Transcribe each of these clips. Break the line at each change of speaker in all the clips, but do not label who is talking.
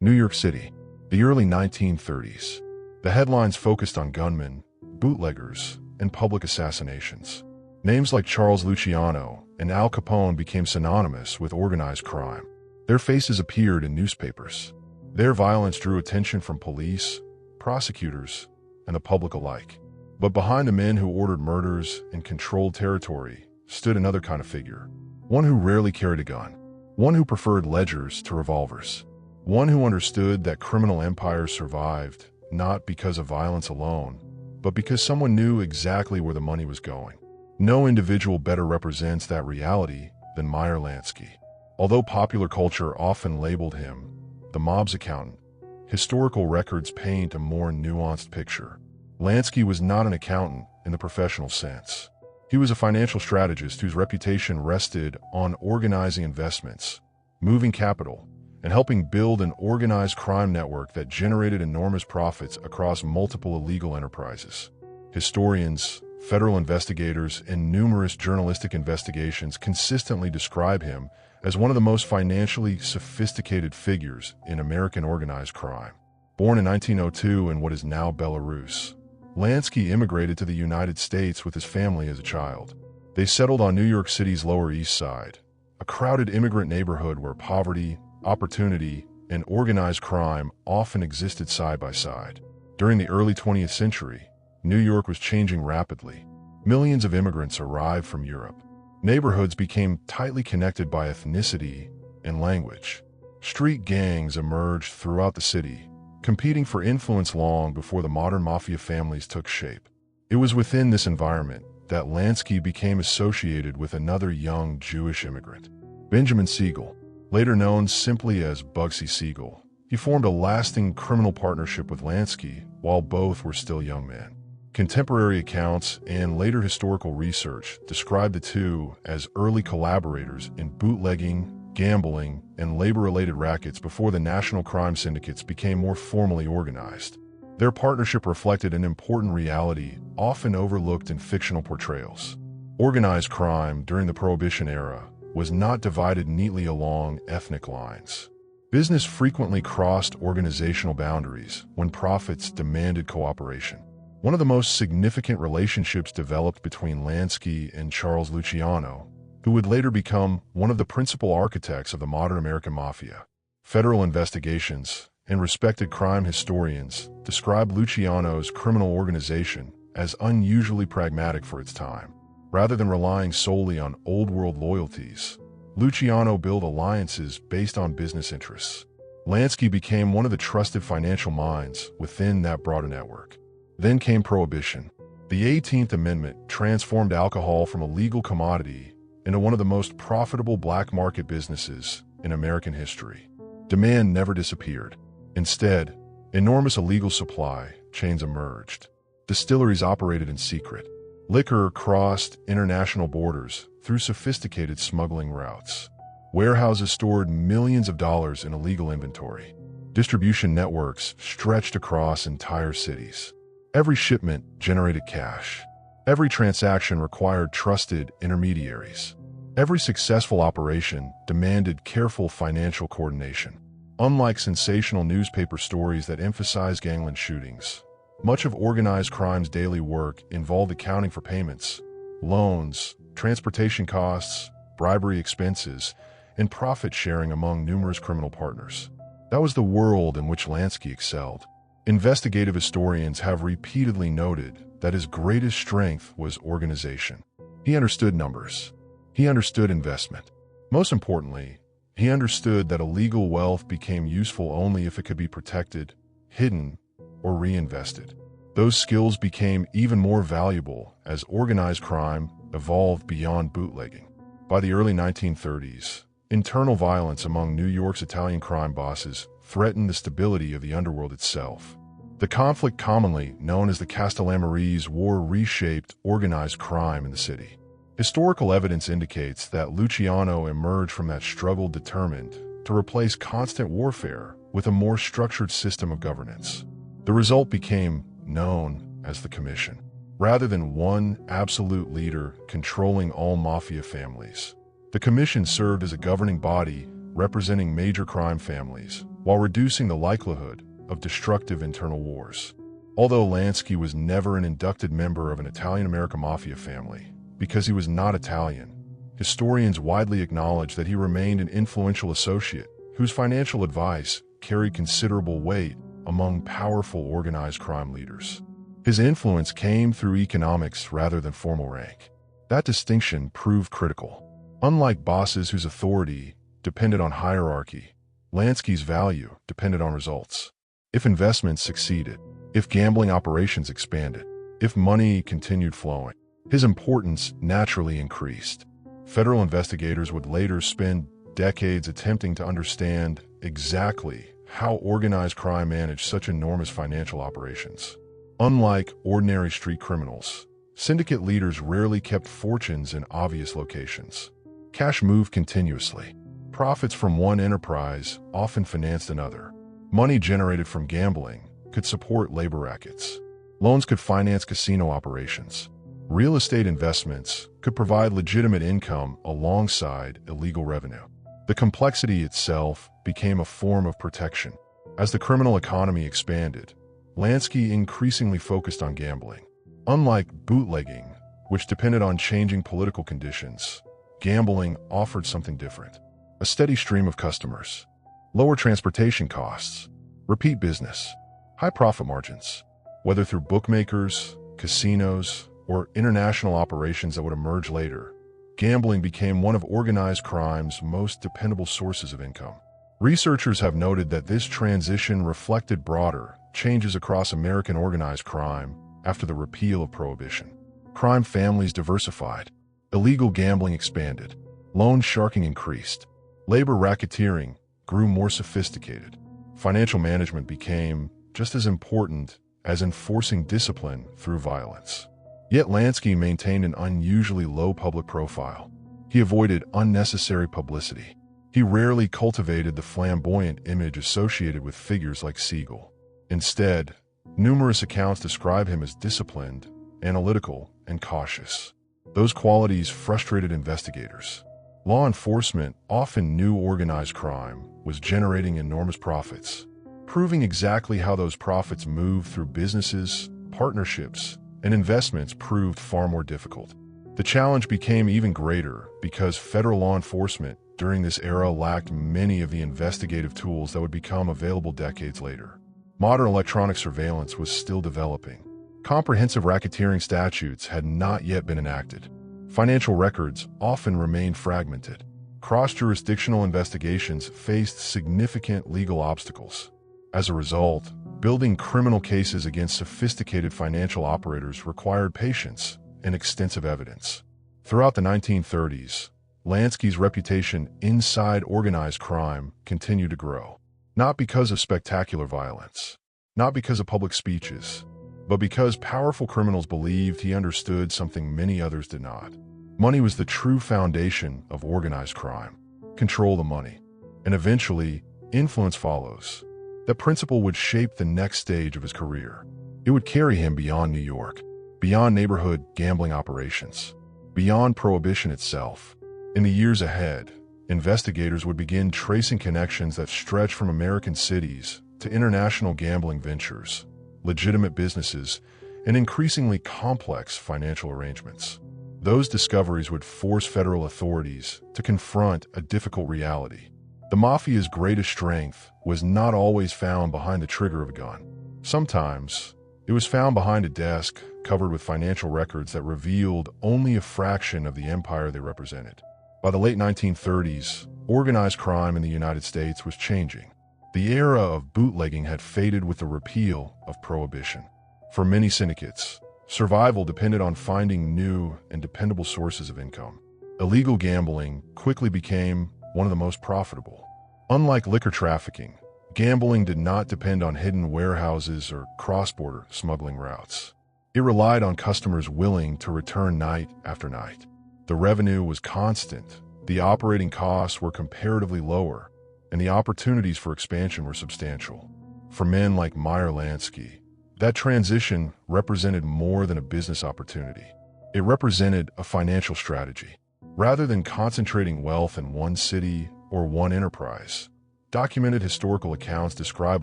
New York City, the early 1930s. The headlines focused on gunmen, bootleggers, and public assassinations. Names like Charles Luciano and Al Capone became synonymous with organized crime. Their faces appeared in newspapers. Their violence drew attention from police, prosecutors, and the public alike. But behind the men who ordered murders and controlled territory stood another kind of figure. One who rarely carried a gun. One who preferred ledgers to revolvers. One who understood that criminal empires survived not because of violence alone, but because someone knew exactly where the money was going. No individual better represents that reality than Meyer Lansky. Although popular culture often labeled him the mob's accountant, historical records paint a more nuanced picture. Lansky was not an accountant in the professional sense. He was a financial strategist whose reputation rested on organizing investments, moving capital, and helping build an organized crime network that generated enormous profits across multiple illegal enterprises. Historians, federal investigators, and numerous journalistic investigations consistently describe him as one of the most financially sophisticated figures in American organized crime. Born in 1902 in what is now Belarus, Lansky immigrated to the United States with his family as a child. They settled on New York City's Lower East Side, a crowded immigrant neighborhood where poverty, opportunity, and organized crime often existed side by side. During the early 20th century, New York was changing rapidly. Millions of immigrants arrived from Europe. Neighborhoods became tightly connected by ethnicity and language. Street gangs emerged throughout the city, competing for influence long before the modern Mafia families took shape. It was within this environment that Lansky became associated with another young Jewish immigrant, Benjamin Siegel, later known simply as Bugsy Siegel. He formed a lasting criminal partnership with Lansky while both were still young men. Contemporary accounts and later historical research describe the two as early collaborators in bootlegging, gambling, and labor-related rackets before the national crime syndicates became more formally organized. Their partnership reflected an important reality often overlooked in fictional portrayals. Organized crime during the Prohibition era was not divided neatly along ethnic lines. Business frequently crossed organizational boundaries when profits demanded cooperation. One of the most significant relationships developed between Lansky and Charles Luciano, who would later become one of the principal architects of the modern American Mafia. Federal investigations and respected crime historians describe Luciano's criminal organization as unusually pragmatic for its time. Rather than relying solely on old-world loyalties, Luciano built alliances based on business interests. Lansky became one of the trusted financial minds within that broader network. Then came Prohibition. The 18th Amendment transformed alcohol from a legal commodity into one of the most profitable black market businesses in American history. Demand never disappeared. Instead, enormous illegal supply chains emerged. Distilleries operated in secret. Liquor crossed international borders through sophisticated smuggling routes. Warehouses stored millions of dollars in illegal inventory. Distribution networks stretched across entire cities. Every shipment generated cash. Every transaction required trusted intermediaries. Every successful operation demanded careful financial coordination. Unlike sensational newspaper stories that emphasize gangland shootings, much of organized crime's daily work involved accounting for payments, loans, transportation costs, bribery expenses, and profit sharing among numerous criminal partners. That was the world in which Lansky excelled. Investigative historians have repeatedly noted that his greatest strength was organization. He understood numbers. He understood investment. Most importantly, he understood that illegal wealth became useful only if it could be protected, hidden, or reinvested. Those skills became even more valuable as organized crime evolved beyond bootlegging. By the early 1930s, internal violence among New York's Italian crime bosses threatened the stability of the underworld itself. The conflict, commonly known as the Castellammarese War, reshaped organized crime in the city. Historical evidence indicates that Luciano emerged from that struggle determined to replace constant warfare with a more structured system of governance. The result became known as the Commission. Rather than one absolute leader controlling all mafia families, the Commission served as a governing body representing major crime families, while reducing the likelihood of destructive internal wars. Although Lansky was never an inducted member of an Italian-American Mafia family, because he was not Italian, historians widely acknowledge that he remained an influential associate whose financial advice carried considerable weight among powerful organized crime leaders. His influence came through economics rather than formal rank. That distinction proved critical. Unlike bosses whose authority depended on hierarchy, Lansky's value depended on results. If investments succeeded, if gambling operations expanded, if money continued flowing, his importance naturally increased. Federal investigators would later spend decades attempting to understand exactly how organized crime managed such enormous financial operations. Unlike ordinary street criminals, syndicate leaders rarely kept fortunes in obvious locations. Cash moved continuously. Profits from one enterprise often financed another. Money generated from gambling could support labor rackets. Loans could finance casino operations. Real estate investments could provide legitimate income alongside illegal revenue. The complexity itself became a form of protection. As the criminal economy expanded, Lansky increasingly focused on gambling. Unlike bootlegging, which depended on changing political conditions, gambling offered something different. A steady stream of customers, lower transportation costs, repeat business, high profit margins. Whether through bookmakers, casinos, or international operations that would emerge later, gambling became one of organized crime's most dependable sources of income. Researchers have noted that this transition reflected broader changes across American organized crime after the repeal of Prohibition. Crime families diversified, illegal gambling expanded, loan sharking increased, labor racketeering grew more sophisticated. Financial management became just as important as enforcing discipline through violence. Yet Lansky maintained an unusually low public profile. He avoided unnecessary publicity. He rarely cultivated the flamboyant image associated with figures like Siegel. Instead, numerous accounts describe him as disciplined, analytical, and cautious. Those qualities frustrated investigators. Law enforcement often knew organized crime was generating enormous profits. Proving exactly how those profits moved through businesses, partnerships, and investments proved far more difficult. The challenge became even greater because federal law enforcement during this era lacked many of the investigative tools that would become available decades later. Modern electronic surveillance was still developing. Comprehensive racketeering statutes had not yet been enacted. Financial records often remained fragmented. Cross-jurisdictional investigations faced significant legal obstacles. As a result, building criminal cases against sophisticated financial operators required patience and extensive evidence. Throughout the 1930s, Lansky's reputation inside organized crime continued to grow. Not because of spectacular violence, not because of public speeches, but because powerful criminals believed he understood something many others did not. Money was the true foundation of organized crime. Control the money, and eventually, influence follows. That principle would shape the next stage of his career. It would carry him beyond New York, beyond neighborhood gambling operations, beyond Prohibition itself. In the years ahead, investigators would begin tracing connections that stretch from American cities to international gambling ventures, legitimate businesses, and increasingly complex financial arrangements. Those discoveries would force federal authorities to confront a difficult reality. The Mafia's greatest strength was not always found behind the trigger of a gun. Sometimes, it was found behind a desk covered with financial records that revealed only a fraction of the empire they represented. By the late 1930s, organized crime in the United States was changing. The era of bootlegging had faded with the repeal of Prohibition. For many syndicates, survival depended on finding new and dependable sources of income. Illegal gambling quickly became one of the most profitable. Unlike liquor trafficking, gambling did not depend on hidden warehouses or cross-border smuggling routes. It relied on customers willing to return night after night. The revenue was constant, the operating costs were comparatively lower, and the opportunities for expansion were substantial. For men like Meyer Lansky, that transition represented more than a business opportunity. It represented a financial strategy. Rather than concentrating wealth in one city or one enterprise, Documented historical accounts describe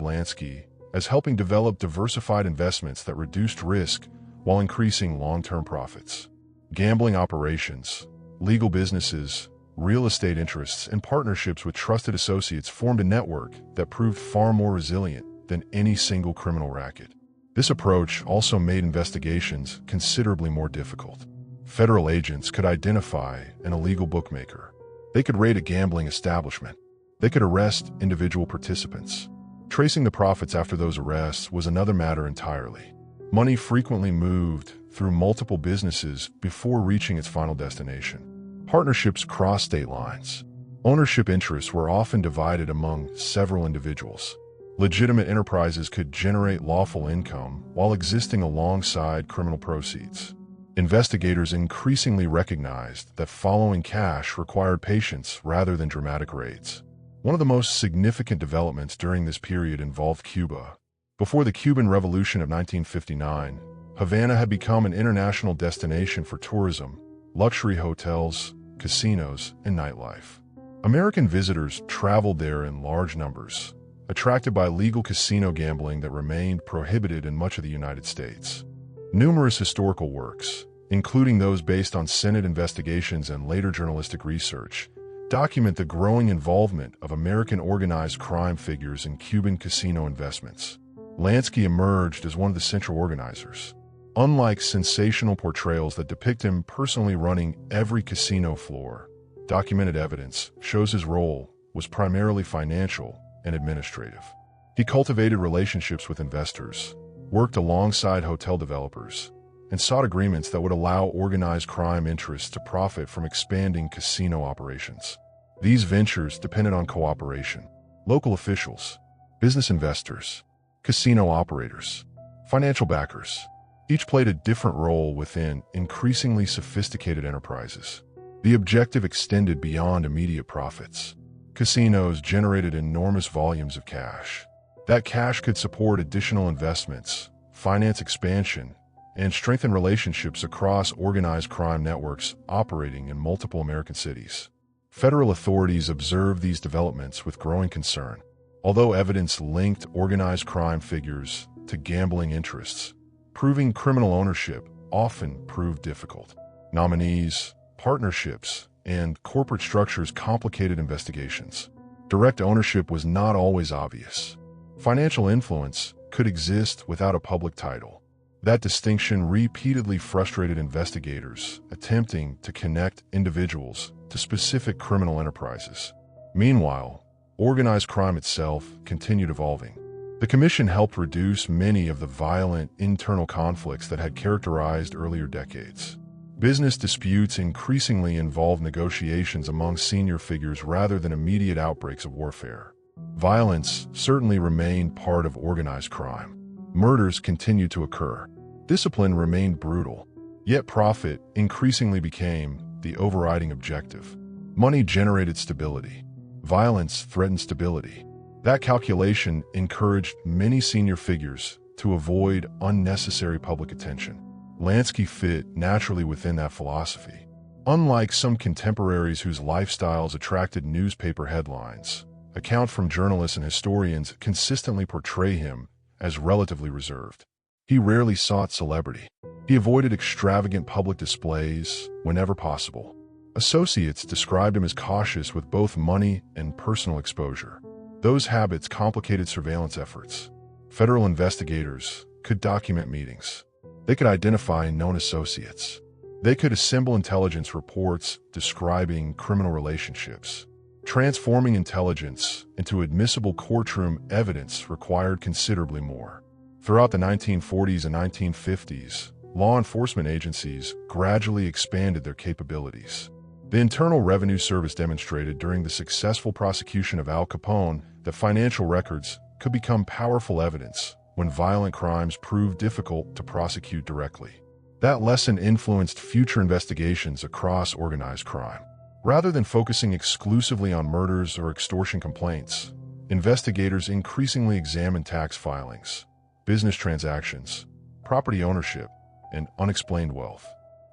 Lansky as helping develop diversified investments that reduced risk while increasing long-term profits. Gambling operations, legal businesses, real estate interests, and partnerships with trusted associates formed a network that proved far more resilient than any single criminal racket. This approach also made investigations considerably more difficult. Federal agents could identify an illegal bookmaker. They could raid a gambling establishment. They could arrest individual participants. Tracing the profits after those arrests was another matter entirely. Money frequently moved through multiple businesses before reaching its final destination. Partnerships crossed state lines. Ownership interests were often divided among several individuals. Legitimate enterprises could generate lawful income while existing alongside criminal proceeds. Investigators increasingly recognized that following cash required patience rather than dramatic raids. One of the most significant developments during this period involved Cuba. Before the Cuban Revolution of 1959, Havana had become an international destination for tourism, luxury hotels, casinos, and nightlife. American visitors traveled there in large numbers, attracted by legal casino gambling that remained prohibited in much of the United States. Numerous historical works, including those based on Senate investigations and later journalistic research, document the growing involvement of American organized crime figures in Cuban casino investments. Lansky emerged as one of the central organizers. Unlike sensational portrayals that depict him personally running every casino floor, documented evidence shows his role was primarily financial and administrative. He cultivated relationships with investors, worked alongside hotel developers, and sought agreements that would allow organized crime interests to profit from expanding casino operations. These ventures depended on cooperation. Local officials, business investors, casino operators, financial backers, each played a different role within increasingly sophisticated enterprises. The objective extended beyond immediate profits. Casinos generated enormous volumes of cash. That cash could support additional investments, finance expansion, and strengthen relationships across organized crime networks operating in multiple American cities. Federal authorities observed these developments with growing concern. Although evidence linked organized crime figures to gambling interests, proving criminal ownership often proved difficult. Nominees, partnerships, and corporate structures complicated investigations. Direct ownership was not always obvious. Financial influence could exist without a public title. That distinction repeatedly frustrated investigators attempting to connect individuals to specific criminal enterprises. Meanwhile, organized crime itself continued evolving. The commission helped reduce many of the violent internal conflicts that had characterized earlier decades. Business disputes increasingly involved negotiations among senior figures rather than immediate outbreaks of warfare. Violence certainly remained part of organized crime. Murders continued to occur. Discipline remained brutal. Yet profit increasingly became the overriding objective. Money generated stability. Violence threatened stability. That calculation encouraged many senior figures to avoid unnecessary public attention. Lansky fit naturally within that philosophy. Unlike some contemporaries whose lifestyles attracted newspaper headlines, accounts from journalists and historians consistently portray him as relatively reserved. He rarely sought celebrity. He avoided extravagant public displays whenever possible. Associates described him as cautious with both money and personal exposure. Those habits complicated surveillance efforts. Federal investigators could document meetings. They could identify known associates. They could assemble intelligence reports describing criminal relationships. Transforming intelligence into admissible courtroom evidence required considerably more. Throughout the 1940s and 1950s, law enforcement agencies gradually expanded their capabilities. The Internal Revenue Service demonstrated during the successful prosecution of Al Capone that financial records could become powerful evidence when violent crimes proved difficult to prosecute directly. That lesson influenced future investigations across organized crime. Rather than focusing exclusively on murders or extortion complaints, investigators increasingly examined tax filings, business transactions, property ownership, and unexplained wealth.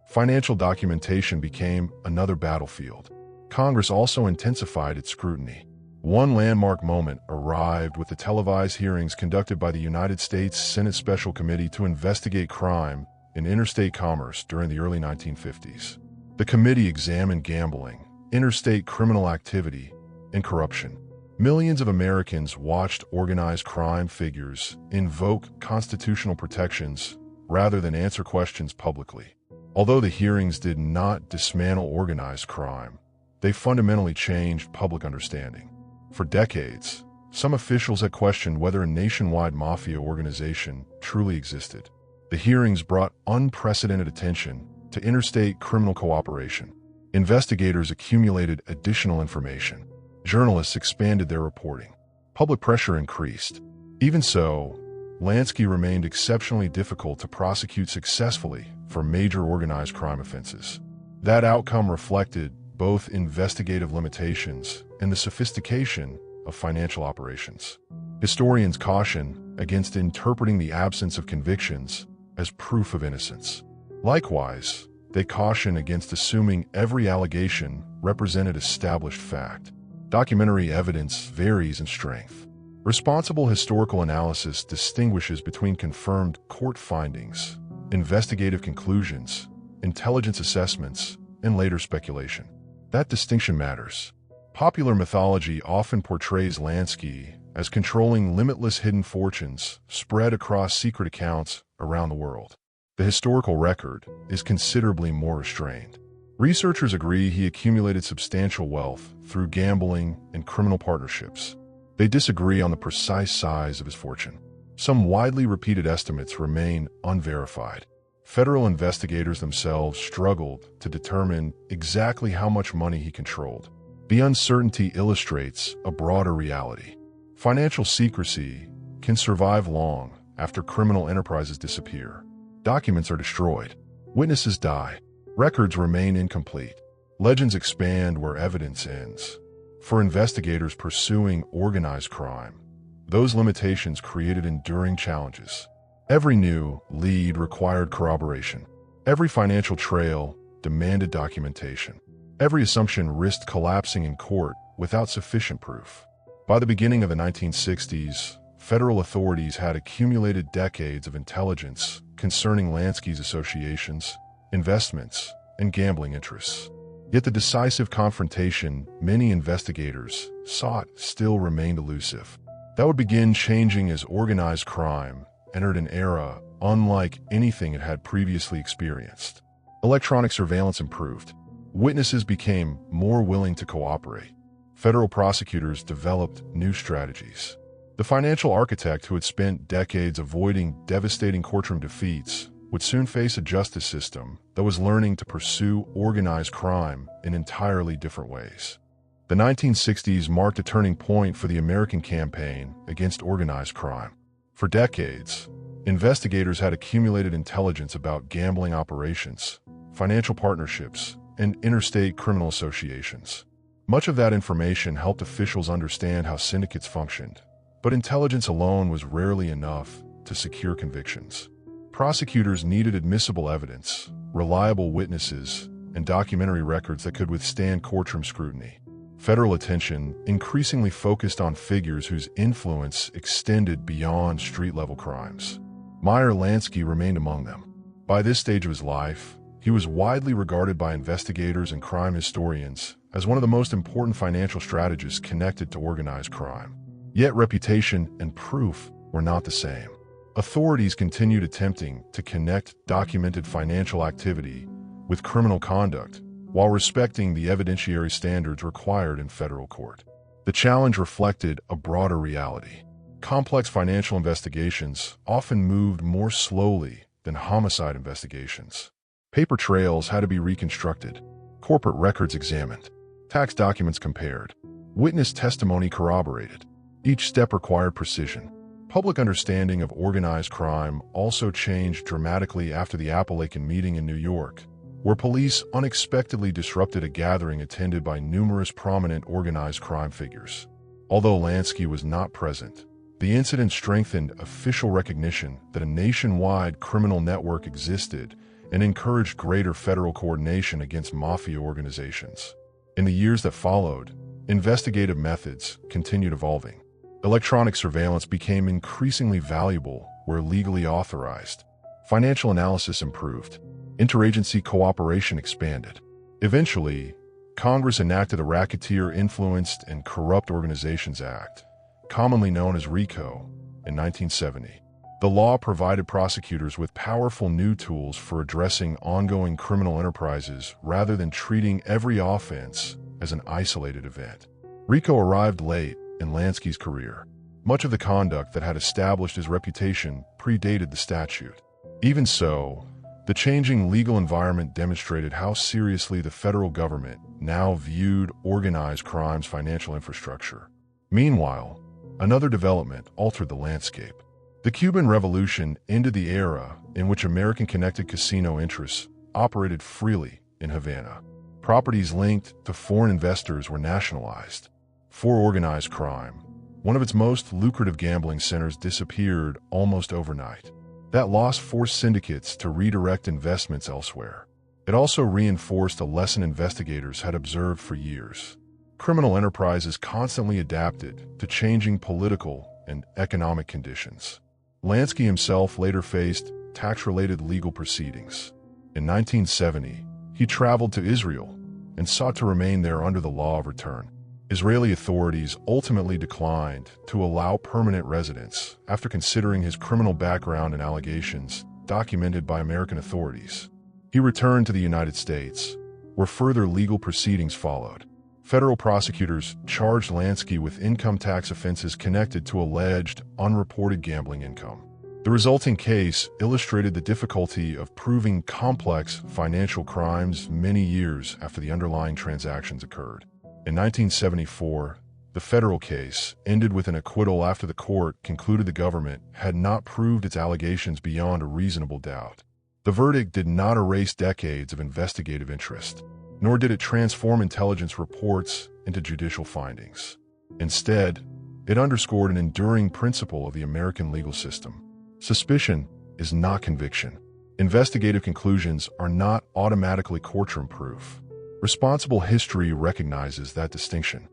Financial documentation became another battlefield. Congress also intensified its scrutiny. One landmark moment arrived with the televised hearings conducted by the United States Senate Special Committee to investigate crime in interstate commerce during the early 1950s. The committee examined gambling, interstate criminal activity, and corruption. Millions of Americans watched organized crime figures invoke constitutional protections rather than answer questions publicly. Although the hearings did not dismantle organized crime, they fundamentally changed public understanding. For decades, some officials had questioned whether a nationwide mafia organization truly existed. The hearings brought unprecedented attention to interstate criminal cooperation. Investigators accumulated additional information. Journalists expanded their reporting. Public pressure increased. Even so, Lansky remained exceptionally difficult to prosecute successfully for major organized crime offenses. That outcome reflected both investigative limitations and the sophistication of financial operations. Historians caution against interpreting the absence of convictions as proof of innocence. Likewise, they caution against assuming every allegation represented established fact. Documentary evidence varies in strength. Responsible historical analysis distinguishes between confirmed court findings, investigative conclusions, intelligence assessments, and later speculation. That distinction matters. Popular mythology often portrays Lansky as controlling limitless hidden fortunes spread across secret accounts around the world. The historical record is considerably more restrained. Researchers agree he accumulated substantial wealth through gambling and criminal partnerships. They disagree on the precise size of his fortune. Some widely repeated estimates remain unverified. Federal investigators themselves struggled to determine exactly how much money he controlled. The uncertainty illustrates a broader reality. Financial secrecy can survive long after criminal enterprises disappear. Documents are destroyed. Witnesses die. Records remain incomplete. Legends expand where evidence ends. For investigators pursuing organized crime, those limitations created enduring challenges. Every new lead required corroboration. Every financial trail demanded documentation. Every assumption risked collapsing in court without sufficient proof. By the beginning of the 1960s, federal authorities had accumulated decades of intelligence concerning Lansky's associations, investments, and gambling interests. Yet the decisive confrontation many investigators sought still remained elusive. That would begin changing as organized crime entered an era unlike anything it had previously experienced. Electronic surveillance improved. Witnesses became more willing to cooperate. Federal prosecutors developed new strategies. The financial architect who had spent decades avoiding devastating courtroom defeats would soon face a justice system that was learning to pursue organized crime in entirely different ways. The 1960s marked a turning point for the American campaign against organized crime. For decades, investigators had accumulated intelligence about gambling operations, financial partnerships, and interstate criminal associations. Much of that information helped officials understand how syndicates functioned, but intelligence alone was rarely enough to secure convictions. Prosecutors needed admissible evidence, reliable witnesses, and documentary records that could withstand courtroom scrutiny. Federal attention increasingly focused on figures whose influence extended beyond street-level crimes. Meyer Lansky remained among them. By this stage of his life, he was widely regarded by investigators and crime historians as one of the most important financial strategists connected to organized crime. Yet reputation and proof were not the same. Authorities continued attempting to connect documented financial activity with criminal conduct while respecting the evidentiary standards required in federal court. The challenge reflected a broader reality. Complex financial investigations often moved more slowly than homicide investigations. Paper trails had to be reconstructed, corporate records examined, tax documents compared, witness testimony corroborated. Each step required precision. Public understanding of organized crime also changed dramatically after the Appalachian meeting in New York, where police unexpectedly disrupted a gathering attended by numerous prominent organized crime figures. Although Lansky was not present, the incident strengthened official recognition that a nationwide criminal network existed and encouraged greater federal coordination against mafia organizations. In the years that followed, investigative methods continued evolving. Electronic surveillance became increasingly valuable where legally authorized. Financial analysis improved. Interagency cooperation expanded. Eventually, Congress enacted the Racketeer-Influenced and Corrupt Organizations Act, commonly known as RICO, in 1970. The law provided prosecutors with powerful new tools for addressing ongoing criminal enterprises rather than treating every offense as an isolated event. RICO arrived late in Lansky's career. Much of the conduct that had established his reputation predated the statute. Even so, the changing legal environment demonstrated how seriously the federal government now viewed organized crime's financial infrastructure. Meanwhile, another development altered the landscape. The Cuban Revolution ended the era in which American-connected casino interests operated freely in Havana. Properties linked to foreign investors were nationalized. For organized crime, one of its most lucrative gambling centers disappeared almost overnight. That loss forced syndicates to redirect investments elsewhere. It also reinforced a lesson investigators had observed for years. Criminal enterprises constantly adapted to changing political and economic conditions. Lansky himself later faced tax-related legal proceedings. In 1970, he traveled to Israel and sought to remain there under the law of return. Israeli authorities ultimately declined to allow permanent residence after considering his criminal background and allegations documented by American authorities. He returned to the United States, where further legal proceedings followed. Federal prosecutors charged Lansky with income tax offenses connected to alleged unreported gambling income. The resulting case illustrated the difficulty of proving complex financial crimes many years after the underlying transactions occurred. In 1974, the federal case ended with an acquittal after the court concluded the government had not proved its allegations beyond a reasonable doubt. The verdict did not erase decades of investigative interest, nor did it transform intelligence reports into judicial findings. Instead, it underscored an enduring principle of the American legal system. Suspicion is not conviction. Investigative conclusions are not automatically courtroom proof. Responsible history recognizes that distinction.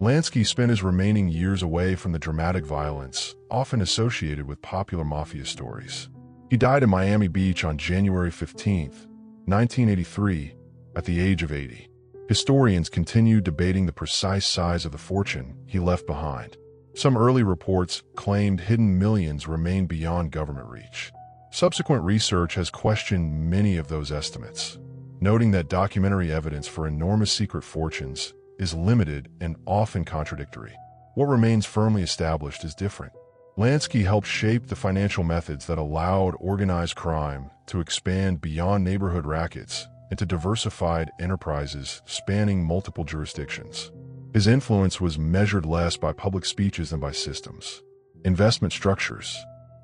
Lansky spent his remaining years away from the dramatic violence often associated with popular mafia stories. He died in Miami Beach on January 15, 1983, at the age of 80. Historians continue debating the precise size of the fortune he left behind. Some early reports claimed hidden millions remained beyond government reach. Subsequent research has questioned many of those estimates, noting that documentary evidence for enormous secret fortunes is limited and often contradictory. What remains firmly established is different. Lansky helped shape the financial methods that allowed organized crime to expand beyond neighborhood rackets into diversified enterprises spanning multiple jurisdictions. His influence was measured less by public speeches than by systems, investment structures,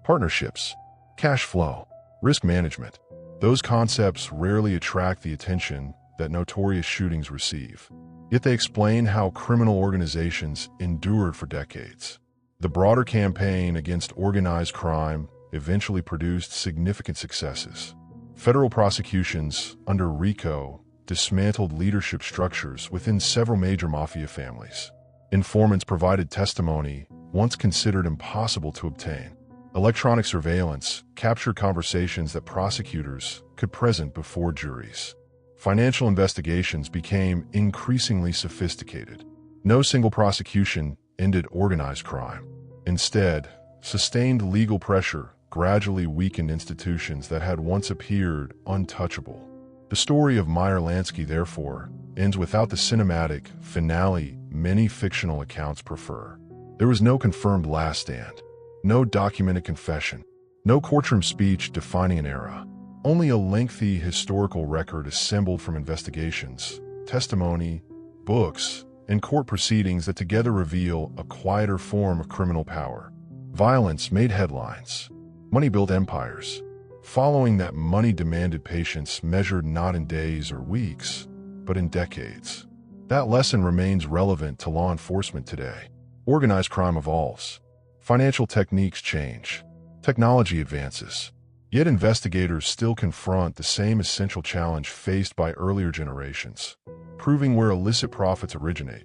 partnerships, cash flow, risk management. Those concepts rarely attract the attention that notorious shootings receive, yet they explain how criminal organizations endured for decades. The broader campaign against organized crime eventually produced significant successes. Federal prosecutions under RICO dismantled leadership structures within several major mafia families. Informants provided testimony once considered impossible to obtain. Electronic surveillance captured conversations that prosecutors could present before juries. Financial investigations became increasingly sophisticated. No single prosecution ended organized crime. Instead, sustained legal pressure gradually weakened institutions that had once appeared untouchable. The story of Meyer Lansky, therefore, ends without the cinematic finale many fictional accounts prefer. There was no confirmed last stand, no documented confession, no courtroom speech defining an era. Only a lengthy historical record assembled from investigations, testimony, books, and court proceedings that together reveal a quieter form of criminal power. Violence made headlines. Money built empires. Following that, money demanded patience measured not in days or weeks, but in decades. That lesson remains relevant to law enforcement today. Organized crime evolves. Financial techniques change. Technology advances. Yet investigators still confront the same essential challenge faced by earlier generations, proving where illicit profits originate,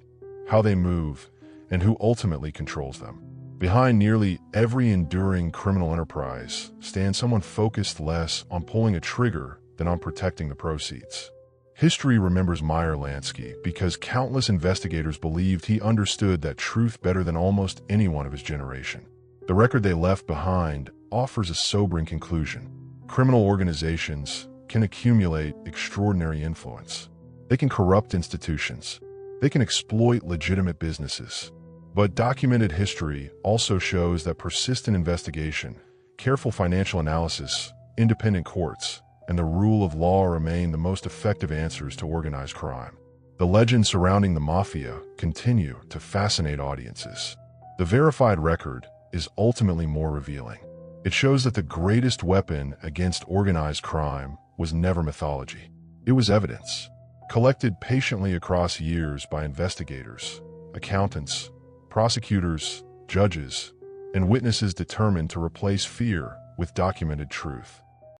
how they move, and who ultimately controls them. Behind nearly every enduring criminal enterprise stands someone focused less on pulling a trigger than on protecting the proceeds. History remembers Meyer Lansky because countless investigators believed he understood that truth better than almost anyone of his generation. The record they left behind offers a sobering conclusion. Criminal organizations can accumulate extraordinary influence. They can corrupt institutions. They can exploit legitimate businesses. But documented history also shows that persistent investigation, careful financial analysis, independent courts, and the rule of law remain the most effective answers to organized crime. The legends surrounding the Mafia continue to fascinate audiences. The verified record is ultimately more revealing. It shows that the greatest weapon against organized crime was never mythology. It was evidence, collected patiently across years by investigators, accountants, prosecutors, judges, and witnesses determined to replace fear with documented truth.